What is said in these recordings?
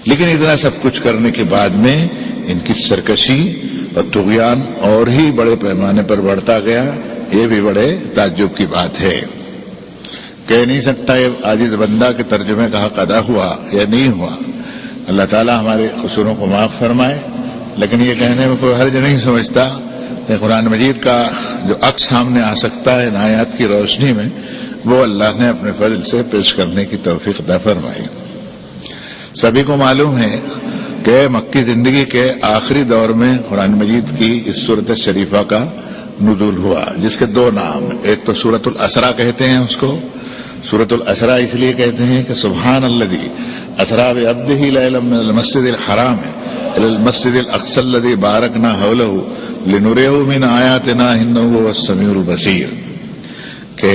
لیکن اتنا سب کچھ کرنے کے بعد میں ان کی سرکشی اور طغیان اور ہی بڑے پیمانے پر بڑھتا گیا. یہ بھی بڑے تعجب کی بات ہے. کہہ نہیں سکتا یہ عاجز بندہ کے ترجمے کا حق ادا ہوا یا نہیں ہوا. اللہ تعالیٰ ہمارے قصوروں کو معاف فرمائے. لیکن یہ کہنے میں کوئی حرج نہیں سمجھتا کہ قرآن مجید کا جو عکس سامنے آ سکتا ہے ان آیات کی روشنی میں، وہ اللہ نے اپنے فضل سے پیش کرنے کی توفیق عطا فرمائی. سبھی کو معلوم ہے کہ مکی زندگی کے آخری دور میں قرآن مجید کی اس سورت شریفہ کا نزول ہوا، جس کے دو نام، ایک تو سورۃ الاسراء کہتے ہیں اس کو. سورۃ الاسراء اس لیے کہتے ہیں کہ سبحان الذی اسریٰ بعبدہ لیلا من المسجد الحرام الی المسجد الاقصی الذی بارکنا حولہ لنریہ من آیاتنا انہ هو السمیع البصیر، کہ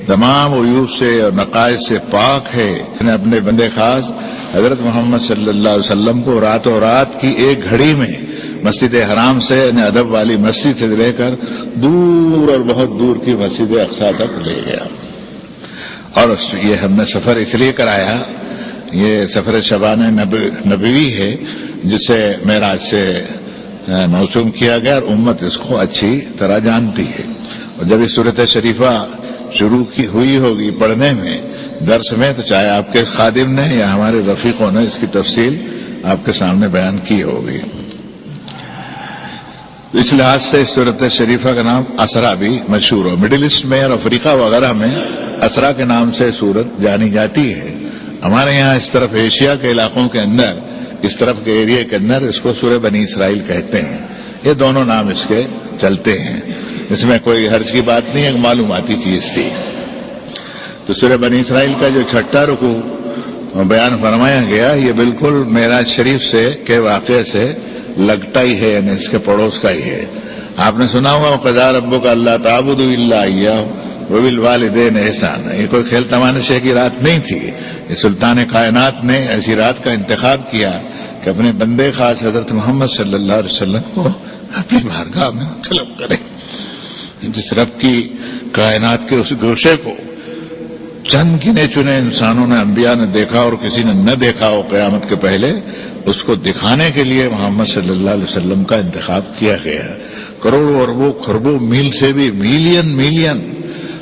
تمام عیوب سے اور نقائص سے پاک ہے. نے اپنے بندے خاص حضرت محمد صلی اللہ علیہ وسلم کو راتوں رات کی ایک گھڑی میں مسجد حرام سے، یعنی ادب والی مسجد سے لے کر دور اور بہت دور کی مسجد اقصی تک لے گیا. اور یہ ہم نے سفر اس لیے کرایا، یہ سفر شبان نبوی ہے جسے معراج سے موسوم کیا گیا، اور امت اس کو اچھی طرح جانتی ہے. اور جب اس صورت شریفہ شروع کی ہوئی ہوگی پڑھنے میں، درس میں، تو چاہے آپ کے خادم نے یا ہمارے رفیقوں نے اس کی تفصیل آپ کے سامنے بیان کی ہوگی. اس لحاظ سے اس صورت شریفہ کا نام اسراء بھی مشہور ہو. مڈل ایسٹ میں اور افریقہ وغیرہ میں اسراء کے نام سے صورت جانی جاتی ہے. ہمارے یہاں اس طرف ایشیا کے علاقوں کے اندر، اس طرف کے ایریا کے اندر اس کو سورہ بنی اسرائیل کہتے ہیں. یہ دونوں نام اس کے چلتے ہیں، اس میں کوئی حرج کی بات نہیں، ایک معلوماتی چیز تھی. تو سورہ بنی اسرائیل کا جو چھٹا رکوع بیان فرمایا گیا، یہ بالکل معراج شریف سے کے واقعے سے لگتا ہی ہے، یعنی اس کے پڑوس کا ہی ہے. آپ نے سنا ہوگا وَقَضَىٰ رَبُّكَ أَلَّا تَعْبُدُوا إِلَّا إِيَّاهُ وَبِالْوَالِدَيْنِ إِحْسَانًا. یہ کوئی کھیل تماشے کی رات نہیں تھی. یہ سلطان کائنات نے ایسی رات کا انتخاب کیا کہ اپنے بندے خاص حضرت محمد صلی اللہ علیہ وسلم کو اپنی بارگاہ میں طلب کرے. جس رب کی کائنات کے اس گوشے کو چند گنے چنے انسانوں نے، انبیاء نے دیکھا اور کسی نے نہ دیکھا ہو قیامت کے پہلے، اس کو دکھانے کے لیے محمد صلی اللہ علیہ وسلم کا انتخاب کیا گیا. کروڑوں اربوں خربوں میل سے بھی ملین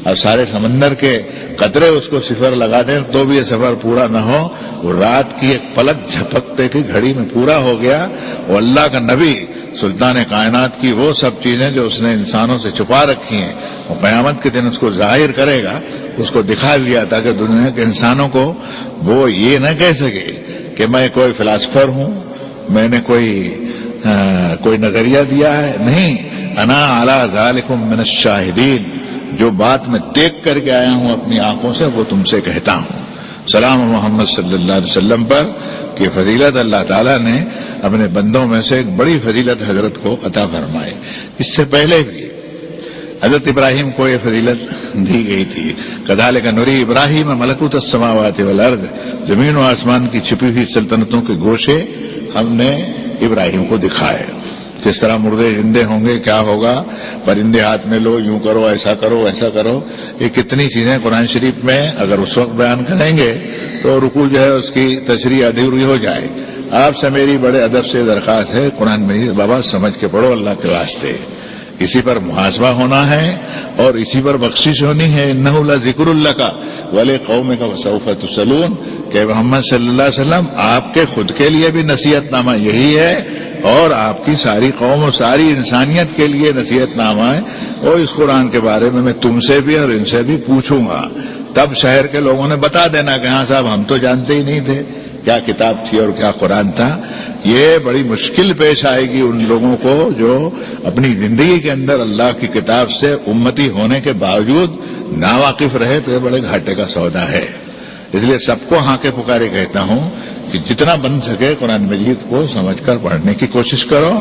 اور سارے سمندر کے قطرے اس کو صفر لگا دیں تو بھی یہ سفر پورا نہ ہو. وہ رات کی ایک پلک جھپکتے کی گھڑی میں پورا ہو گیا. وہ اللہ کا نبی سلطان کائنات کی وہ سب چیزیں جو اس نے انسانوں سے چھپا رکھی ہیں، وہ قیامت کے دن اس کو ظاہر کرے گا، اس کو دکھا دیا تاکہ دنیا کے انسانوں کو وہ یہ نہ کہہ سکے کہ میں کوئی فلاسفر ہوں، میں نے کوئی نظریہ دیا ہے. نہیں، انا علی ذالکم من الشاہدین، جو بات میں دیکھ کر کے آیا ہوں اپنی آنکھوں سے وہ تم سے کہتا ہوں. سلام محمد صلی اللہ علیہ وسلم پر کہ فضیلت اللہ تعالیٰ نے اپنے بندوں میں سے ایک بڑی فضیلت حضرت کو عطا فرمائی. اس سے پہلے بھی حضرت ابراہیم کو یہ فضیلت دی گئی تھی. کذالک نری ابراہیم ملکوت السماوات والارض، زمین و آسمان کی چھپی ہوئی سلطنتوں کے گوشے ہم نے ابراہیم کو دکھائے. کس طرح مردے زندے ہوں گے، کیا ہوگا، پرندے ہاتھ میں لو، یوں کرو، ایسا کرو، ایسا کرو. یہ کتنی چیزیں قرآن شریف میں اگر اس وقت بیان کریں گے تو رکوع جو ہے اس کی تشریح ادھوری ہو جائے. آپ سے میری بڑے ادب سے درخواست ہے، قرآن مجید بابا سمجھ کے پڑھو اللہ کے واسطے. اسی پر محاسبہ ہونا ہے اور اسی پر بخشش ہونی ہے. انہ لذکر لک ولقومک وسوف تسألون، کہ محمد صلی اللہ علیہ وسلم آپ کے خود کے لیے بھی نصیحت نامہ یہی ہے اور آپ کی ساری قوم اور ساری انسانیت کے لیے نصیحت نامہ ہے. اور اس قرآن کے بارے میں تم سے بھی اور ان سے بھی پوچھوں گا. تب شہر کے لوگوں نے بتا دینا کہ ہاں صاحب ہم تو جانتے ہی نہیں تھے کیا کتاب تھی اور کیا قرآن تھا. یہ بڑی مشکل پیش آئے گی ان لوگوں کو جو اپنی زندگی کے اندر اللہ کی کتاب سے امتی ہونے کے باوجود ناواقف رہے، تو یہ بڑے گھاٹے کا سودا ہے. اس لیے سب کو ہاں کے پکارے کہتا ہوں کہ جتنا بن سکے قرآن مجید کو سمجھ کر پڑھنے کی کوشش کرو.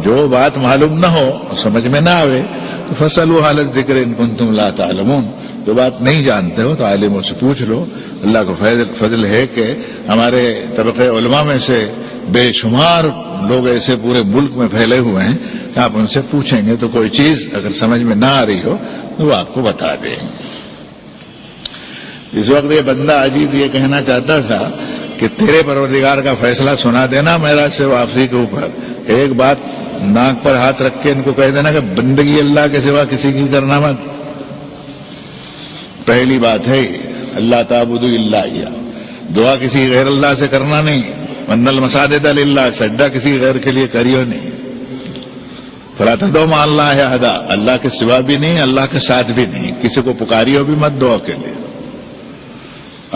جو بات معلوم نہ ہو، سمجھ میں نہ آوے تو فاسألوا اہل الذکر ان کنتم لا تعلمون. جو بات نہیں جانتے ہو تو عالموں سے پوچھ لو. اللہ کا فضل ہے کہ ہمارے طبقے علماء میں سے بے شمار لوگ ایسے پورے ملک میں پھیلے ہوئے ہیں کہ آپ ان سے پوچھیں گے تو کوئی چیز اگر سمجھ میں نہ آ رہی ہو تو وہ آپ کو بتا دیں. اس وقت یہ بندہ عجیب یہ کہنا چاہتا تھا کہ تیرے پروردگار کا فیصلہ سنا دینا معراج سے واپسی کے اوپر. ایک بات ناک پر ہاتھ رکھ کے ان کو کہہ دینا کہ بندگی اللہ کے سوا کسی کی کرنا مت. پہلی بات ہے اللہ تعبدوا الا اياه، دعا کسی غیر اللہ سے کرنا نہیں. ان المساجد للہ، سجدہ کسی غیر کے لیے کریو نہیں. فلا تدعوا مع اللہ احدا، اللہ کے سوا بھی نہیں، اللہ کے ساتھ بھی نہیں. کسی کو پکاریو بھی مت دعا کے لیے.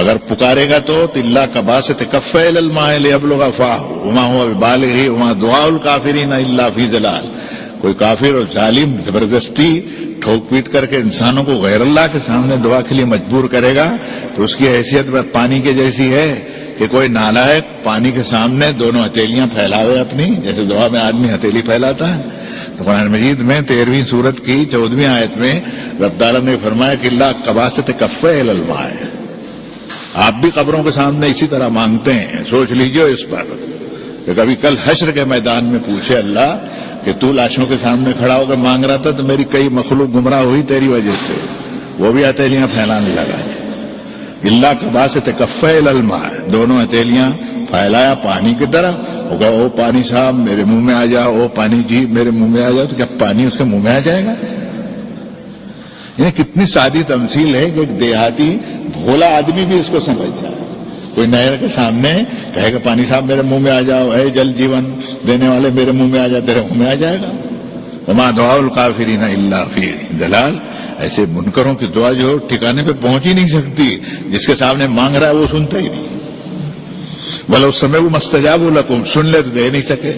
اگر پکارے گا تو اللہ کباسط کف الی الماء لیبلغ فاہ وما هو ببالغہ وما دعاء الکافرین الا فی ضلال. کوئی کافر اور ظالم زبردستی ٹھوک پیٹ کر کے انسانوں کو غیر اللہ کے سامنے دعا کے لیے مجبور کرے گا تو اس کی حیثیت پانی کے جیسی ہے کہ کوئی نالائق پانی کے سامنے دونوں ہتھیلیاں پھیلاوے اپنی، جیسے دعا میں آدمی ہتھیلی پھیلاتا ہے. تو قرآن مجید میں 13ویں سورت کی 14ویں آیت میں رب تعالیٰ نے فرمایا کہ اللہ کباسط کف الی الماء. آپ بھی قبروں کے سامنے اسی طرح مانگتے ہیں. سوچ لیجئے اس پر کہ کبھی کل حشر کے میدان میں پوچھے اللہ کہ تو لاشوں کے سامنے کھڑا ہو کر مانگ رہا تھا تو میری کئی مخلوق گمراہ ہوئی تیری وجہ سے، وہ بھی ہتھیلیاں پھیلانے لگا. اللہ کباسط کف الی الماء، دونوں ہتھیلیاں پھیلایا پانی کی طرح. ہوگا او پانی صاحب میرے منہ میں آ جاؤ، او پانی جی میرے منہ میں آ جاؤ. تو کیا پانی اس کے منہ میں آ جائے گا؟ یعنی کتنی سادی تمثیل ہے کہ ایک دیہاتی بھولا آدمی بھی اس کو سمجھ جائے. کوئی نہر کے سامنے کہے کہ پانی صاحب میرے منہ میں آ جاؤ، اے جل جیون دینے والے میرے منہ میں آ جاؤ، تیرے منہ میں آ جائے گا. وما دعاء الکافرین الا فی ضلال. ایسے منکروں کی دعا جو ٹھکانے پہ پہنچ ہی نہیں سکتی. جس کے سامنے مانگ رہا ہے وہ سنتا ہی نہیں. ولو سمعوا ما استجابوا لکم، سن لے تو دے نہیں سکے.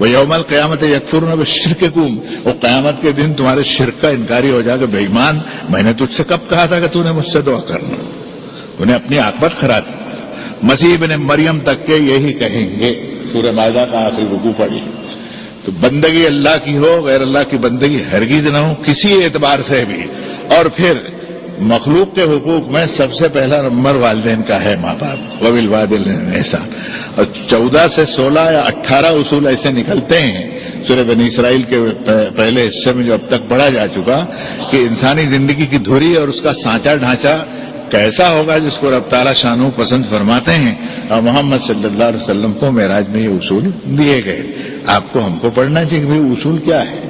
ویوم القیامت یکفرون بشرککم، وہ قیامت کے دن تمہارے شرک کا انکاری ہو جائے گا. بے ایمان، میں نے تجھ سے کب کہا تھا کہ تو نے مجھ سے دعا کرنا؟ انہیں اپنی عاقبت خراب کی. مسیح ابن مریم تک کے یہی کہیں گے. سورہ مائدہ کا آخری رکوع پڑھی. تو بندگی اللہ کی ہو، غیر اللہ کی بندگی ہرگز نہ ہو کسی اعتبار سے بھی. اور پھر مخلوق کے حقوق میں سب سے پہلا نمبر والدین کا ہے، ماں باپ. وبالوالدین احسان. اور 14 سے 16 یا 18 اصول ایسے نکلتے ہیں سورہ بنی اسرائیل کے پہلے حصے میں جو اب تک پڑھا جا چکا کہ انسانی زندگی کی دھری اور اس کا سانچہ ڈھانچہ کیسا ہوگا جس کو رب تعالیٰ شانو پسند فرماتے ہیں. اور محمد صلی اللہ علیہ وسلم کو معراج میں یہ اصول دیے گئے. آپ کو ہم کو پڑھنا چاہیے کہ بھئی اصول کیا ہے.